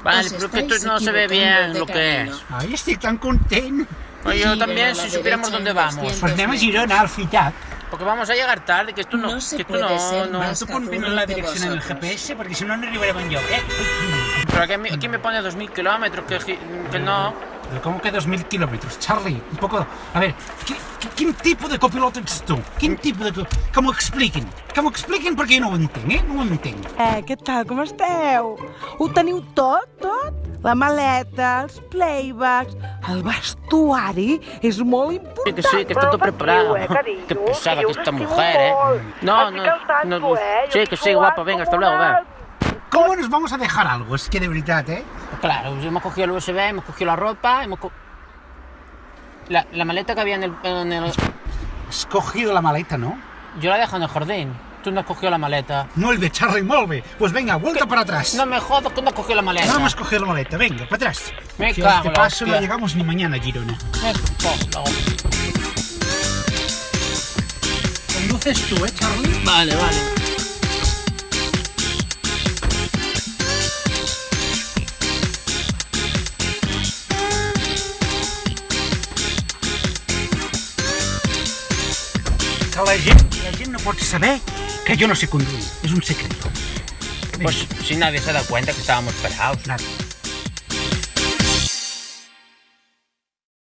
Vale, pero que esto no se ve bien lo que es. Ai, estic tan content. Pues yo también, si supiéramos dónde vamos. Pues anem a Girona, al Fitat. Porque vamos a llegar tarde, que esto no... No se que esto puede no, ser no. más Tu pots mirar la direcció en el GPS, perquè si no no arribarem enlloc, Pero aquí me pone 2000 kilómetros, que no... Però com que 2.000 quilòmetres, Charlie? Un poco... A veure, quin tipus de copilot ets tu? Quin tipus de... Que m'ho expliquin. Que m'ho expliquin perquè jo no ho entenc, No ho entenc. Què tal, com esteu? Ho teniu tot, tot? La maleta, els playbacks, el vestuari és molt important. Sí, que está todo preparado. Qué pesada que esta mujer, No, sí, que sí, guapa, venga, hasta luego, va. ¿Cómo nos vamos a dejar algo? Es que de verdad, Claro, hemos cogido el USB, hemos cogido la ropa, la maleta que había en el... Has cogido la maleta, ¿no? Yo la dejo en el jardín. Tú no has cogido la maleta. Molt bé, Charlie, molt bé. Pues venga, vuelta para atrás. No me jodas que no has cogido la maleta. Vamos a coger la maleta, venga, para atrás. Me Si a cago este en la paso no hostia. llegamos ni mañana a Girona. Me cago. Conduces tú, Charlie? Vale. Que la gent no pot saber que jo no sé conduir. És un secret. Pues si nadie se da cuenta que estábamos pelados. Nada.